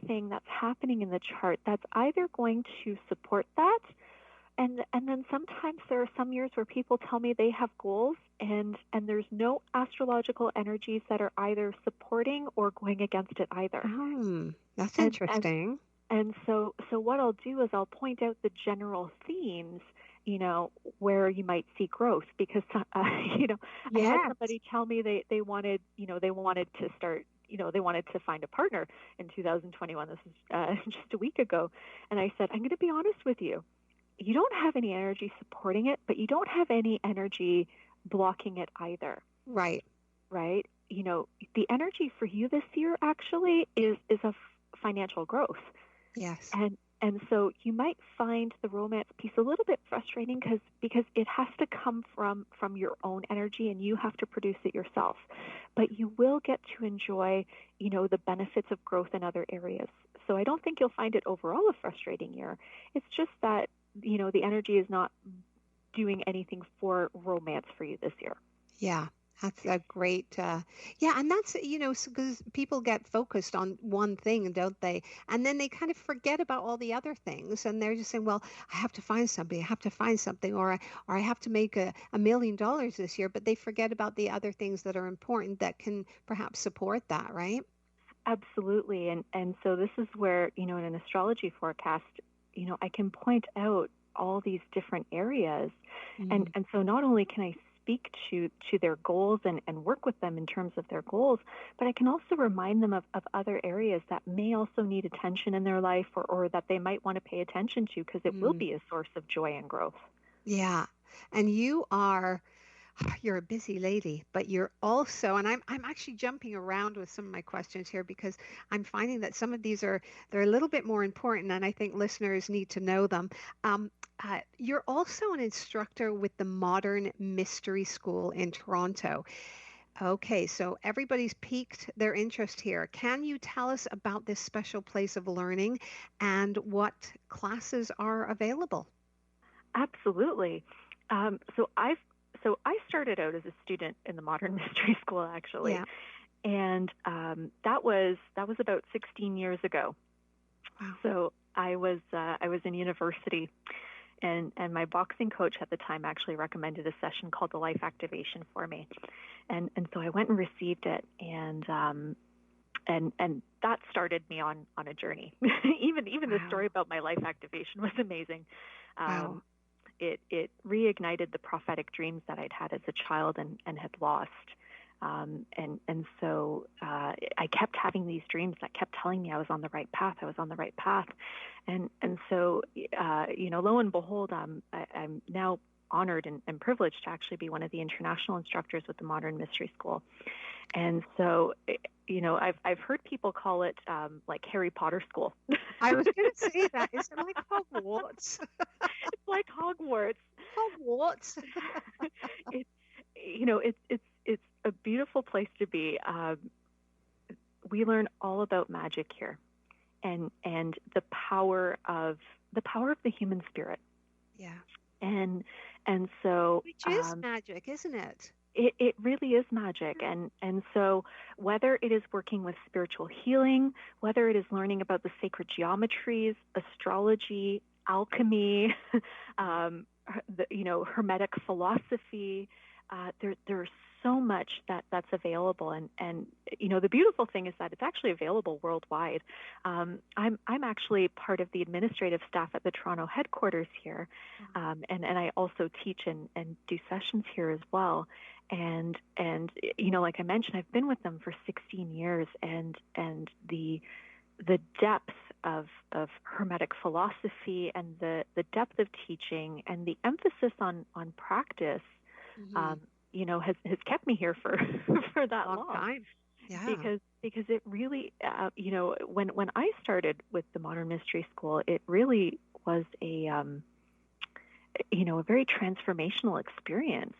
anything that's happening in the chart that's either going to support that, and then sometimes there are some years where people tell me they have goals and there's no astrological energies that are either supporting or going against it either. That's interesting. And so what I'll do is I'll point out the general themes, where you might see growth, because, I had somebody tell me they wanted to start, they wanted to find a partner in 2021. This is just a week ago. And I said, I'm going to be honest with you. You don't have any energy supporting it, but you don't have any energy blocking it either. Right. Right. The energy for you this year actually is a financial growth. Yes. And so you might find the romance piece a little bit frustrating because it has to come from your own energy, and you have to produce it yourself. But you will get to enjoy, the benefits of growth in other areas. So I don't think you'll find it overall a frustrating year. It's just that, the energy is not doing anything for romance for you this year. Yeah. That's a great, and that's, because people get focused on one thing, don't they? And then they kind of forget about all the other things. And they're just saying, well, I have to find something, or I have to make $1 million this year. But they forget about the other things that are important that can perhaps support that, right? Absolutely. And so this is where, in an astrology forecast, I can point out all these different areas. And so not only can I speak to their goals and work with them in terms of their goals, but I can also remind them of other areas that may also need attention in their life, or that they might want to pay attention to, because it will be a source of joy and growth. Yeah. And you're a busy lady, but you're also, and I'm actually jumping around with some of my questions here because I'm finding that some of these they're a little bit more important, and I think listeners need to know them. You're also an instructor with the Modern Mystery School in Toronto. Okay, so everybody's piqued their interest here. Can you tell us about this special place of learning and what classes are available? Absolutely. So I started out as a student in the Modern Mystery School, actually, and that was about 16 years ago. Wow. So I was in university, and my boxing coach at the time actually recommended a session called the Life Activation for me, and so I went and received it, and that started me on a journey. even the story about my life activation was amazing. Wow. It reignited the prophetic dreams that I'd had as a child and had lost. And so I kept having these dreams that kept telling me I was on the right path. And so, lo and behold, I'm now honored and privileged to actually be one of the international instructors with the Modern Mystery School. And so, I've heard people call it like Harry Potter school. I was going to say that. Is it like Hogwarts? It's like Hogwarts. Hogwarts. It's a beautiful place to be. We learn all about magic here, and the power of the human spirit. Yeah. And so, which is magic, isn't it? It really is magic. And so whether it is working with spiritual healing, whether it is learning about the sacred geometries, astrology, alchemy, Hermetic philosophy, there's so much that's available. And the beautiful thing is that it's actually available worldwide. I'm actually part of the administrative staff at the Toronto headquarters here. And I also teach and do sessions here as well. And like I mentioned, I've been with them for 16 years, and the depth of Hermetic philosophy and the depth of teaching and the emphasis on practice, has kept me here for that long time. Yeah. Because it really, when I started with the Modern Mystery School, it really was a very transformational experience.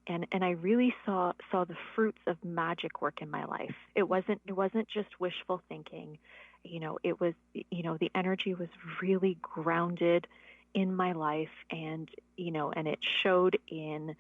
And I really saw the fruits of magic work in my life. It wasn't just wishful thinking. It was, the energy was really grounded in my life, and and it showed in,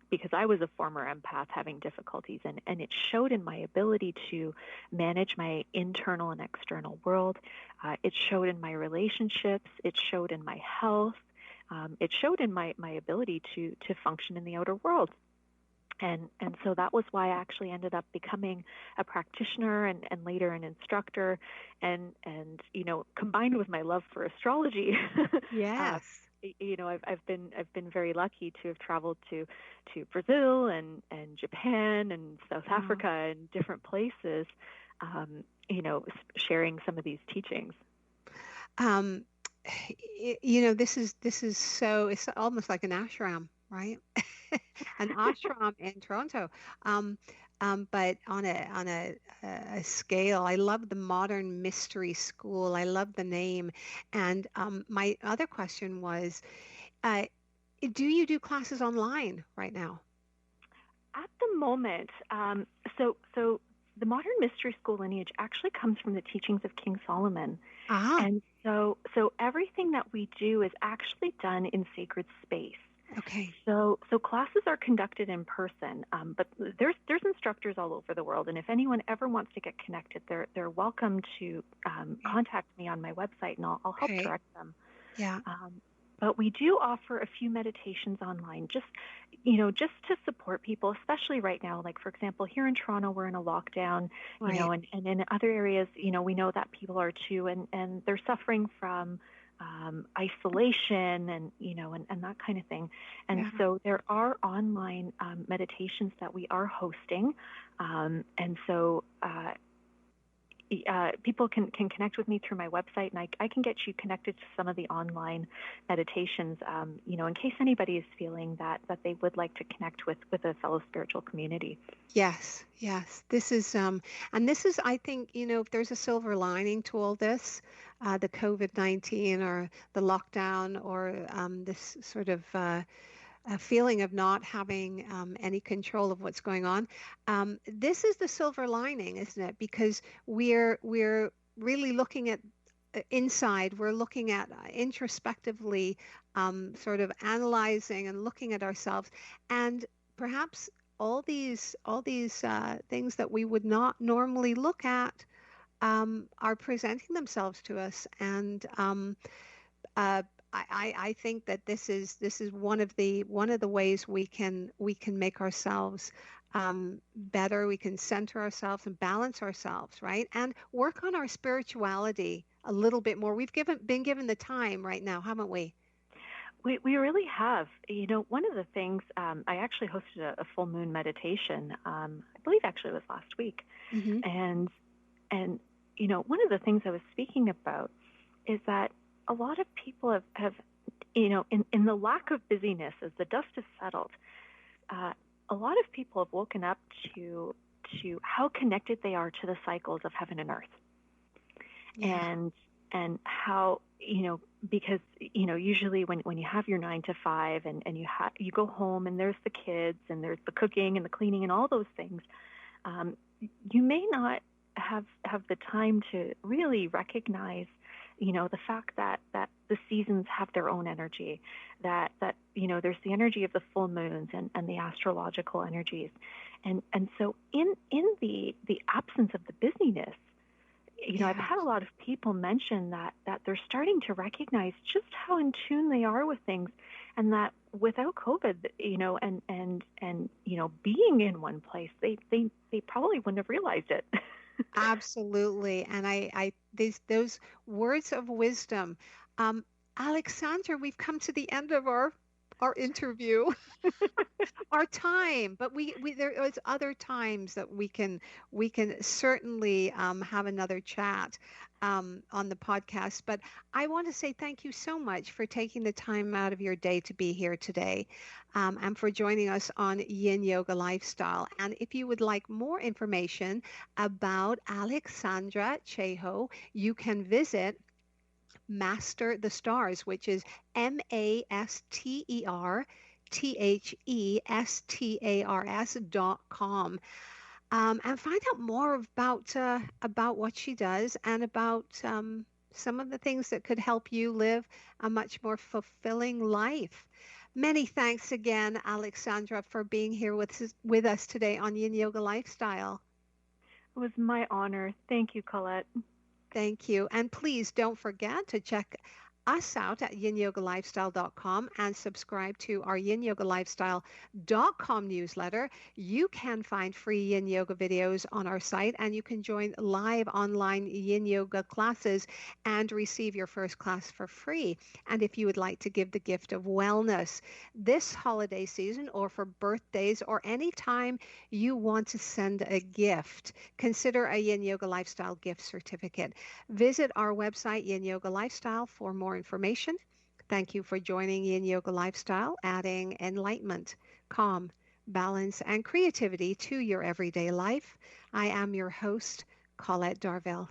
because I was a former empath having difficulties, and it showed in my ability to manage my internal and external world. It showed in my relationships. It showed in my health. It showed in my ability to function in the outer world. And so that was why I actually ended up becoming a practitioner and later an instructor, and combined with my love for astrology. uh, Yes. I've been very lucky to have traveled to Brazil and Japan and South Wow. Africa and different places, sharing some of these teachings. Um, this is so, it's almost like an ashram, right? An ashram in Toronto. Um, but on a scale, I love the modern mystery school. I love the name. And my other question was, uh, do you do classes online right now? At the moment, so the modern mystery school lineage actually comes from the teachings of King Solomon. Ah, And so everything that we do is actually done in sacred space. okay. So classes are conducted in person, but there's instructors all over the world, and if anyone ever wants to get connected, they're welcome to contact me on my website, and I'll help Okay. direct them. Yeah. But we do offer a few meditations online, just to support people, especially right now. Like, for example, here in Toronto, we're in a lockdown, Right. and in other areas, we know that people are too, and they're suffering from isolation and and that kind of thing. And Yeah. so there are online meditations that we are hosting, and so people can connect with me through my website, and I can get you connected to some of the online meditations, in case anybody is feeling that they would like to connect with a fellow spiritual community. Yes, yes. This is and this is, I think, if there's a silver lining to all this, the COVID-19 or the lockdown or this sort of a feeling of not having any control of what's going on. This is the silver lining, isn't it? Because we're really looking at inside. We're looking at introspectively, sort of analyzing and looking at ourselves, and perhaps all these things that we would not normally look at are presenting themselves to us, and uh, I think that this is one of the ways we can make ourselves better. We can center ourselves and balance ourselves, right? And work on our spirituality a little bit more. We've been given the time right now, haven't we? We really have. One of the things, I actually hosted a full moon meditation. I believe actually it was last week, Hmm. and one of the things I was speaking about is that a lot of people have in the lack of busyness, as the dust has settled, uh, a lot of people have woken up to how connected they are to the cycles of heaven and earth, Yeah. and how because usually when you have your 9 to 5 and you go home and there's the kids and there's the cooking and the cleaning and all those things, um, you may not have the time to really recognize the fact that the seasons have their own energy, that there's the energy of the full moons and the astrological energies, and so in the absence of the busyness, I've Yeah. had a lot of people mention that they're starting to recognize just how in tune they are with things, and that without COVID, and being in one place, they probably wouldn't have realized it. Absolutely. And those words of wisdom. Um, Alexandra, we've come to the end of our interview, our time, but there is other times that we can certainly have another chat on the podcast. But I want to say thank you so much for taking the time out of your day to be here today, and for joining us on Yin Yoga Lifestyle. And if you would like more information about Aleksandra Ceho, you can visit Master the Stars, which is MasterTheStars.com, and find out more about what she does and about some of the things that could help you live a much more fulfilling life. Many thanks again, Aleksandra, for being here with us today on Yin Yoga Lifestyle. It was my honor. Thank you, Colette. Thank you. And please don't forget to check us out at yinyogalifestyle.com and subscribe to our yinyogalifestyle.com newsletter. You can find free yin yoga videos on our site, and you can join live online yin yoga classes and receive your first class for free. And if you would like to give the gift of wellness this holiday season, or for birthdays, or any time you want to send a gift, consider a Yin Yoga Lifestyle gift certificate. Visit our website, Yin Yoga Lifestyle, for more information. Thank you for joining Yin Yoga Lifestyle, adding enlightenment, calm, balance, and creativity to your everyday life. I am your host, Colette Darville.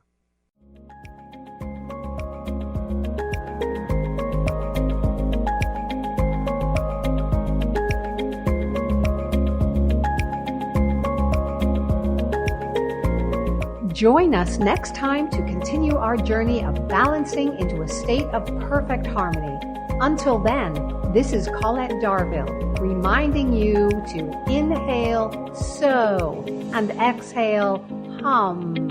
Join us next time to continue our journey of balancing into a state of perfect harmony. Until then, this is Colette Darville, reminding you to inhale, so, and exhale, hum.